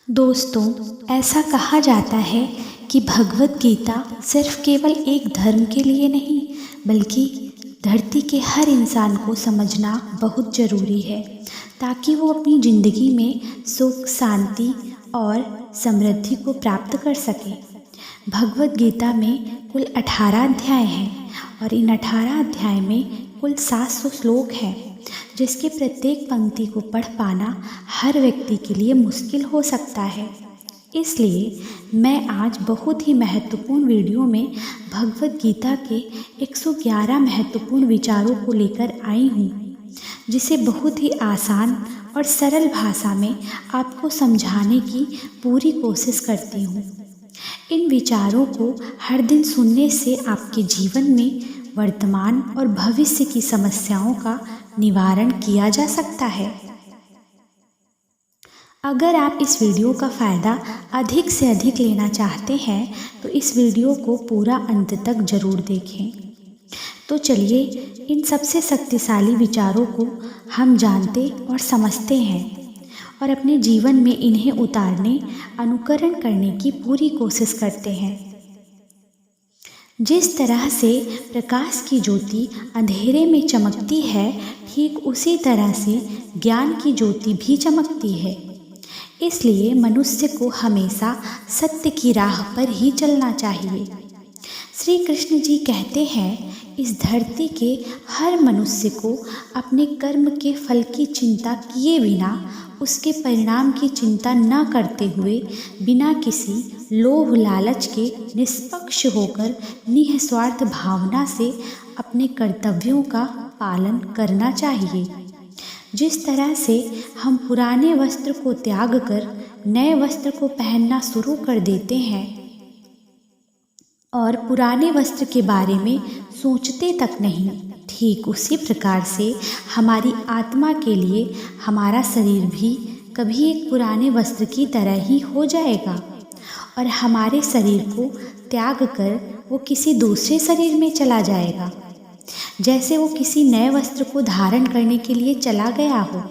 दोस्तों, ऐसा कहा जाता है कि भगवत गीता सिर्फ केवल एक धर्म के लिए नहीं बल्कि धरती के हर इंसान को समझना बहुत ज़रूरी है ताकि वो अपनी ज़िंदगी में सुख, शांति और समृद्धि को प्राप्त कर सके। भगवत गीता में कुल 18 अध्याय हैं और इन 18 अध्याय में कुल 700 श्लोक हैं, जिसके प्रत्येक पंक्ति को पढ़ पाना हर व्यक्ति के लिए मुश्किल हो सकता है। इसलिए मैं आज बहुत ही महत्वपूर्ण वीडियो में भगवत गीता के 111 महत्वपूर्ण विचारों को लेकर आई हूँ, जिसे बहुत ही आसान और सरल भाषा में आपको समझाने की पूरी कोशिश करती हूँ। इन विचारों को हर दिन सुनने से आपके जीवन में वर्तमान और भविष्य की समस्याओं का निवारण किया जा सकता है। अगर आप इस वीडियो का फ़ायदा अधिक से अधिक लेना चाहते हैं तो इस वीडियो को पूरा अंत तक ज़रूर देखें। तो चलिए इन सबसे शक्तिशाली विचारों को हम जानते और समझते हैं और अपने जीवन में इन्हें उतारने, अनुकरण करने की पूरी कोशिश करते हैं। जिस तरह से प्रकाश की ज्योति अंधेरे में चमकती है, ठीक उसी तरह से ज्ञान की ज्योति भी चमकती है। इसलिए मनुष्य को हमेशा सत्य की राह पर ही चलना चाहिए। श्री कृष्ण जी कहते हैं, इस धरती के हर मनुष्य को अपने कर्म के फल की चिंता किए बिना, उसके परिणाम की चिंता न करते हुए, बिना किसी लोभ लालच के निष्पक्ष होकर निस्वार्थ भावना से अपने कर्तव्यों का पालन करना चाहिए। जिस तरह से हम पुराने वस्त्र को त्याग कर नए वस्त्र को पहनना शुरू कर देते हैं और पुराने वस्त्र के बारे में सोचते तक नहीं, ठीक उसी प्रकार से हमारी आत्मा के लिए हमारा शरीर भी कभी एक पुराने वस्त्र की तरह ही हो जाएगा और हमारे शरीर को त्याग कर वो किसी दूसरे शरीर में चला जाएगा, जैसे वो किसी नए वस्त्र को धारण करने के लिए चला गया हो।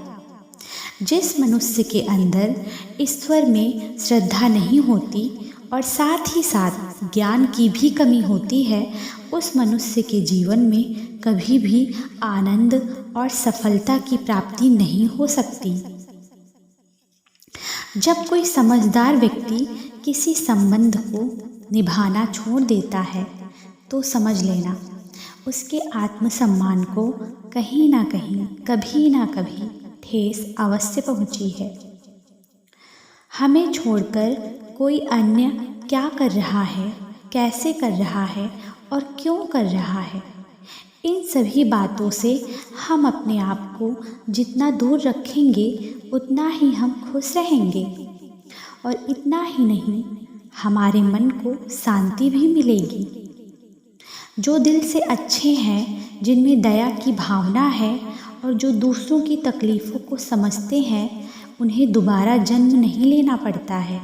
जिस मनुष्य के अंदर ईश्वर में श्रद्धा नहीं होती और साथ ही साथ ज्ञान की भी कमी होती है, उस मनुष्य के जीवन में कभी भी आनंद और सफलता की प्राप्ति नहीं हो सकती। जब कोई समझदार व्यक्ति किसी संबंध को निभाना छोड़ देता है तो समझ लेना उसके आत्मसम्मान को कहीं ना कहीं, कभी ना कभी ठेस अवश्य पहुंची है। हमें छोड़कर कोई अन्य क्या कर रहा है, कैसे कर रहा है और क्यों कर रहा है, इन सभी बातों से हम अपने आप को जितना दूर रखेंगे उतना ही हम खुश रहेंगे और इतना ही नहीं, हमारे मन को शांति भी मिलेगी। जो दिल से अच्छे हैं, जिनमें दया की भावना है और जो दूसरों की तकलीफ़ों को समझते हैं, उन्हें दोबारा जन्म नहीं लेना पड़ता है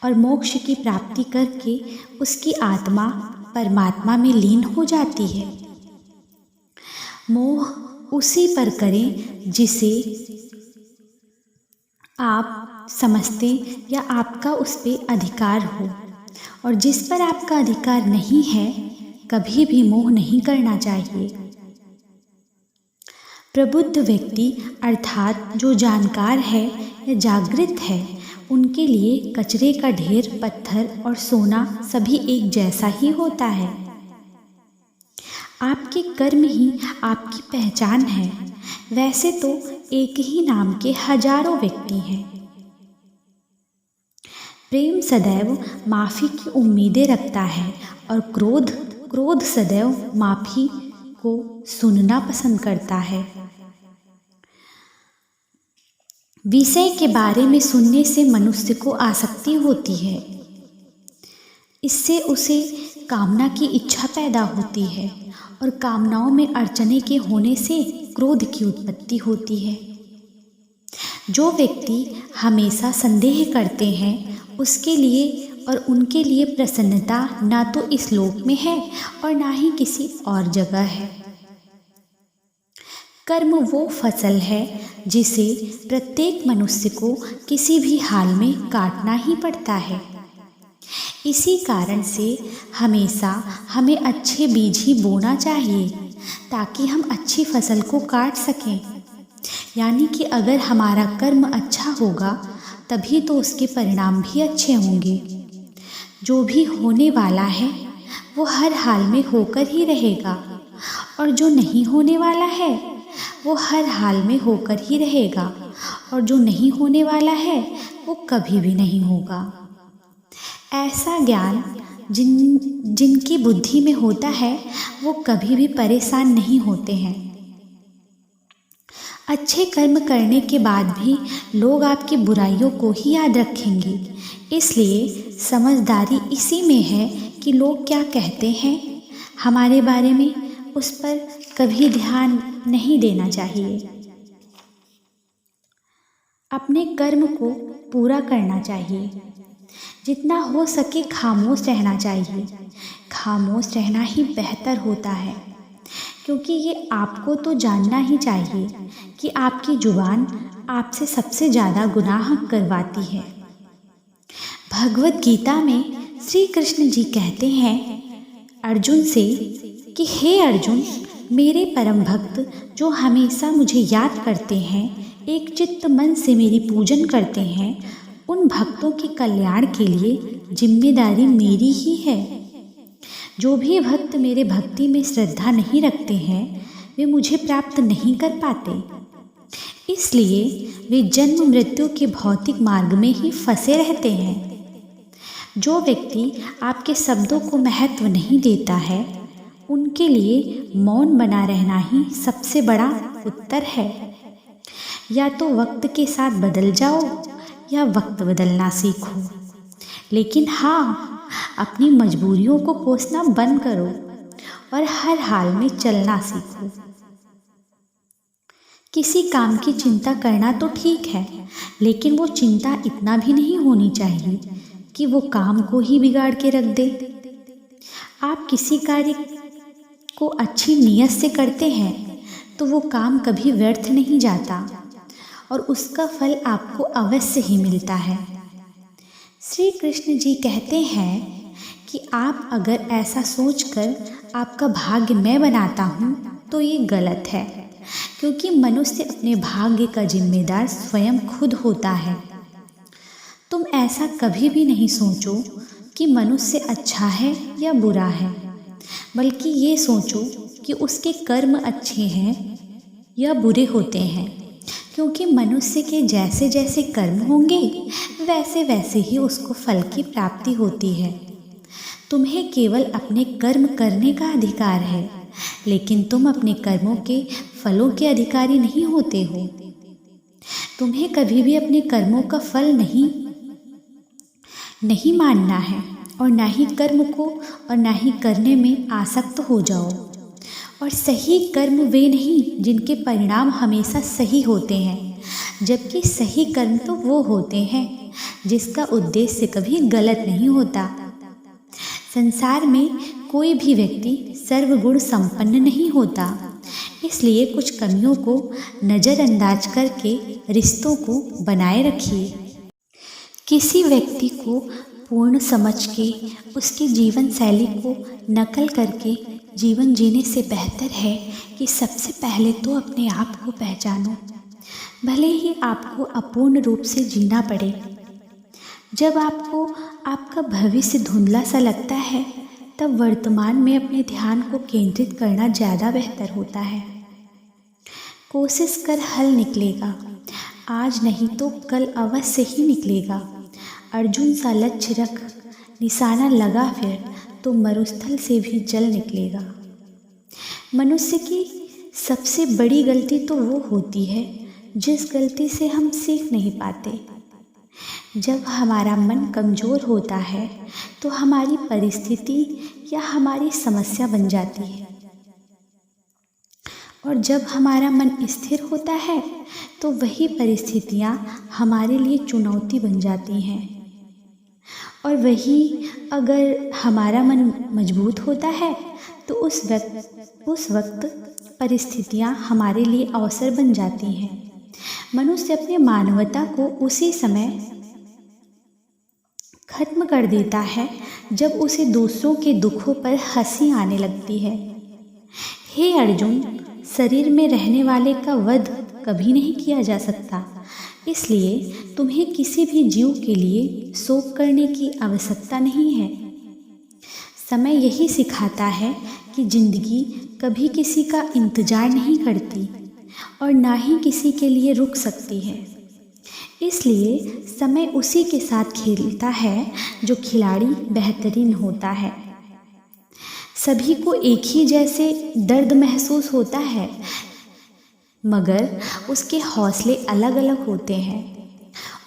और मोक्ष की प्राप्ति करके उसकी आत्मा परमात्मा में लीन हो जाती है। मोह उसी पर करें जिसे आप समझते या आपका उस पर अधिकार हो, और जिस पर आपका अधिकार नहीं है कभी भी मोह नहीं करना चाहिए। प्रबुद्ध व्यक्ति अर्थात जो जानकार है या जागृत है, उनके लिए कचरे का ढेर, पत्थर और सोना सभी एक जैसा ही होता है। आपके कर्म ही आपकी पहचान है। वैसे तो एक ही नाम के हजारों व्यक्ति हैं। प्रेम सदैव माफ़ी की उम्मीदें रखता है और क्रोध सदैव माफ़ी को सुनना पसंद करता है। विषय के बारे में सुनने से मनुष्य को आसक्ति होती है। इससे उसे कामना की इच्छा पैदा होती है और कामनाओं में अड़चने के होने से क्रोध की उत्पत्ति होती है। जो व्यक्ति हमेशा संदेह करते हैं, उसके लिए और उनके लिए प्रसन्नता ना तो इस लोक में है और ना ही किसी और जगह है। कर्म वो फसल है जिसे प्रत्येक मनुष्य को किसी भी हाल में काटना ही पड़ता है। इसी कारण से हमेशा हमें अच्छे बीज ही बोना चाहिए ताकि हम अच्छी फसल को काट सकें। यानी कि अगर हमारा कर्म अच्छा होगा तभी तो उसके परिणाम भी अच्छे होंगे। जो भी होने वाला है वो हर हाल में होकर ही रहेगा और जो नहीं होने वाला है वो हर हाल में होकर ही रहेगा और जो नहीं होने वाला है वो कभी भी नहीं होगा। ऐसा ज्ञान जिनकी बुद्धि में होता है वो कभी भी परेशान नहीं होते हैं। अच्छे कर्म करने के बाद भी लोग आपकी बुराइयों को ही याद रखेंगे। इसलिए समझदारी इसी में है कि लोग क्या कहते हैं हमारे बारे में, उस पर कभी ध्यान नहीं देना चाहिए। अपने कर्म को पूरा करना चाहिए। जितना हो सके खामोश रहना चाहिए। खामोश रहना ही बेहतर होता है, क्योंकि ये आपको तो जानना ही चाहिए कि आपकी जुबान आपसे सबसे ज़्यादा गुनाह करवाती है। भगवत गीता में श्री कृष्ण जी कहते हैं अर्जुन से कि हे अर्जुन, मेरे परम भक्त जो हमेशा मुझे याद करते हैं, एक चित्त मन से मेरी पूजन करते हैं, उन भक्तों के कल्याण के लिए जिम्मेदारी मेरी ही है। जो भी भक्त मेरे भक्ति में श्रद्धा नहीं रखते हैं वे मुझे प्राप्त नहीं कर पाते। इसलिए वे जन्म मृत्यु के भौतिक मार्ग में ही फंसे रहते हैं। जो व्यक्ति आपके शब्दों को महत्व नहीं देता है उनके लिए मौन बना रहना ही सबसे बड़ा उत्तर है। या तो वक्त के साथ बदल जाओ या वक्त बदलना सीखो, लेकिन हाँ, अपनी मजबूरियों को कोसना बंद करो और हर हाल में चलना सीखो। किसी काम की चिंता करना तो ठीक है, लेकिन वो चिंता इतना भी नहीं होनी चाहिए कि वो काम को ही बिगाड़ के रख दे। आप किसी कार्य को अच्छी नीयत से करते हैं तो वो काम कभी व्यर्थ नहीं जाता और उसका फल आपको अवश्य ही मिलता है। श्री कृष्ण जी कहते हैं कि आप अगर ऐसा सोचकर आपका भाग्य मैं बनाता हूँ तो ये गलत है, क्योंकि मनुष्य अपने भाग्य का जिम्मेदार स्वयं खुद होता है। तुम ऐसा कभी भी नहीं सोचो कि मनुष्य अच्छा है या बुरा है, बल्कि ये सोचो कि उसके कर्म अच्छे हैं या बुरे होते हैं, क्योंकि मनुष्य के जैसे जैसे कर्म होंगे वैसे वैसे ही उसको फल की प्राप्ति होती है। तुम्हें केवल अपने कर्म करने का अधिकार है, लेकिन तुम अपने कर्मों के फलों के अधिकारी नहीं होते हो। तुम्हें कभी भी अपने कर्मों का फल नहीं मानना है और ना ही कर्म को और ना ही करने में आसक्त हो जाओ। और सही कर्म वे नहीं जिनके परिणाम हमेशा सही होते हैं, जबकि सही कर्म तो वो होते हैं जिसका उद्देश्य कभी गलत नहीं होता। संसार में कोई भी व्यक्ति सर्वगुण संपन्न नहीं होता, इसलिए कुछ कमियों को नज़रअंदाज करके रिश्तों को बनाए रखिए। किसी व्यक्ति को पूर्ण समझ के उसकी जीवन शैली को नकल करके जीवन जीने से बेहतर है कि सबसे पहले तो अपने आप को पहचानो, भले ही आपको अपूर्ण रूप से जीना पड़े। जब आपको आपका भविष्य धुंधला सा लगता है तब वर्तमान में अपने ध्यान को केंद्रित करना ज़्यादा बेहतर होता है। कोशिश कर हल निकलेगा, आज नहीं तो कल अवश्य ही निकलेगा। अर्जुन सा लक्ष्य रख, निशाना लगा फिर तो मरुस्थल से भी जल निकलेगा। मनुष्य की सबसे बड़ी गलती तो वो होती है जिस गलती से हम सीख नहीं पाते। जब हमारा मन कमज़ोर होता है तो हमारी परिस्थिति या हमारी समस्या बन जाती है, और जब हमारा मन स्थिर होता है तो वही परिस्थितियाँ हमारे लिए चुनौती बन जाती हैं। और वही अगर हमारा मन मजबूत होता है तो उस वक्त परिस्थितियाँ हमारे लिए अवसर बन जाती हैं। मनुष्य अपने मानवता को उसी समय खत्म कर देता है जब उसे दूसरों के दुखों पर हंसी आने लगती है। हे अर्जुन, शरीर में रहने वाले का वध कभी नहीं किया जा सकता, इसलिए तुम्हें किसी भी जीव के लिए शोक करने की आवश्यकता नहीं है। समय यही सिखाता है कि जिंदगी कभी किसी का इंतजार नहीं करती और ना ही किसी के लिए रुक सकती है। इसलिए समय उसी के साथ खेलता है जो खिलाड़ी बेहतरीन होता है। सभी को एक ही जैसे दर्द महसूस होता है, मगर उसके हौसले अलग अलग होते हैं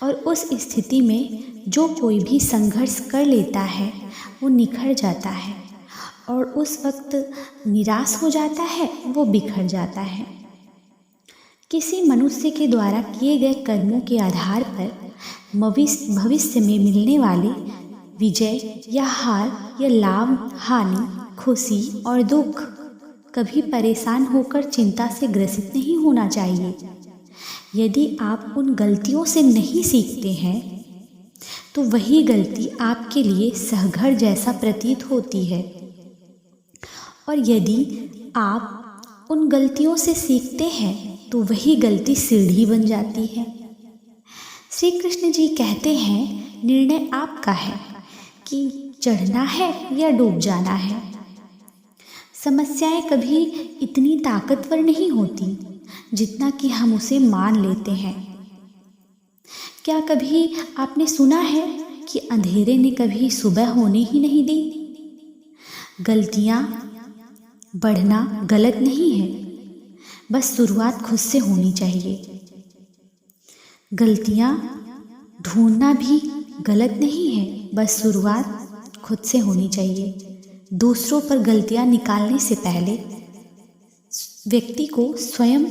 और उस स्थिति में जो कोई भी संघर्ष कर लेता है वो निखर जाता है और उस वक्त निराश हो जाता है, वो बिखर जाता है। किसी मनुष्य के द्वारा किए गए कर्मों के आधार पर भविष्य में मिलने वाली विजय या हार या लाभ हानि, खुशी और दुख कभी परेशान होकर चिंता से ग्रसित नहीं होना चाहिए। यदि आप उन गलतियों से नहीं सीखते हैं तो वही गलती आपके लिए सहघर जैसा प्रतीत होती है, और यदि आप उन गलतियों से सीखते हैं तो वही गलती सीढ़ी बन जाती है। श्री कृष्ण जी कहते हैं, निर्णय आपका है कि चढ़ना है या डूब जाना है। समस्याएं कभी इतनी ताकतवर नहीं होती जितना कि हम उसे मान लेते हैं। क्या कभी आपने सुना है कि अंधेरे ने कभी सुबह होने ही नहीं दी? गलतियां बढ़ना गलत नहीं है, बस शुरुआत खुद से होनी चाहिए। गलतियां ढूंढना भी गलत नहीं है, बस शुरुआत खुद से होनी चाहिए। दूसरों पर गलतियां निकालने से पहले व्यक्ति को स्वयं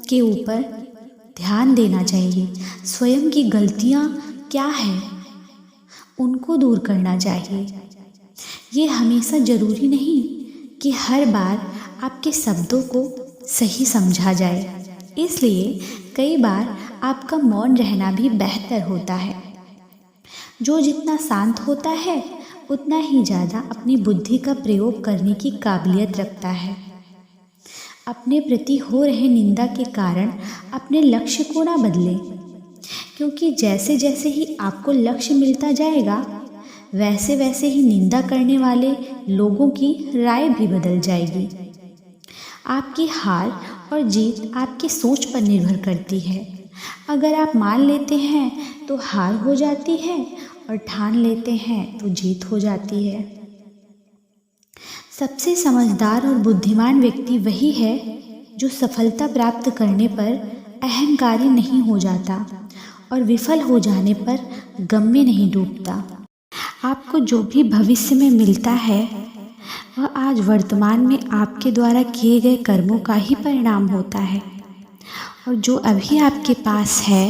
के ऊपर ध्यान देना चाहिए। स्वयं की गलतियां क्या हैं उनको दूर करना चाहिए। ये हमेशा ज़रूरी नहीं कि हर बार आपके शब्दों को सही समझा जाए, इसलिए कई बार आपका मौन रहना भी बेहतर होता है। जो जितना शांत होता है उतना ही ज़्यादा अपनी बुद्धि का प्रयोग करने की काबिलियत रखता है। अपने प्रति हो रहे निंदा के कारण अपने लक्ष्य को ना बदलें, क्योंकि जैसे जैसे ही आपको लक्ष्य मिलता जाएगा वैसे वैसे ही निंदा करने वाले लोगों की राय भी बदल जाएगी। आपकी हार और जीत आपकी सोच पर निर्भर करती है। अगर आप मान लेते हैं तो हार हो जाती है और ठान लेते हैं तो जीत हो जाती है। सबसे समझदार और बुद्धिमान व्यक्ति वही है जो सफलता प्राप्त करने पर अहंकारी नहीं हो जाता और विफल हो जाने पर गम में नहीं डूबता। आपको जो भी भविष्य में मिलता है वह आज वर्तमान में आपके द्वारा किए गए कर्मों का ही परिणाम होता है, और जो अभी आपके पास है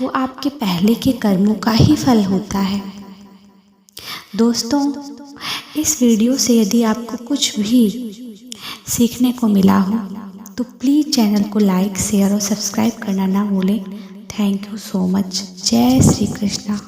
वो आपके पहले के कर्मों का ही फल होता है। दोस्तों, इस वीडियो से यदि आपको कुछ भी सीखने को मिला हो तो प्लीज़ चैनल को लाइक, शेयर और सब्सक्राइब करना ना भूलें। Thank you so much. जय श्री कृष्णा।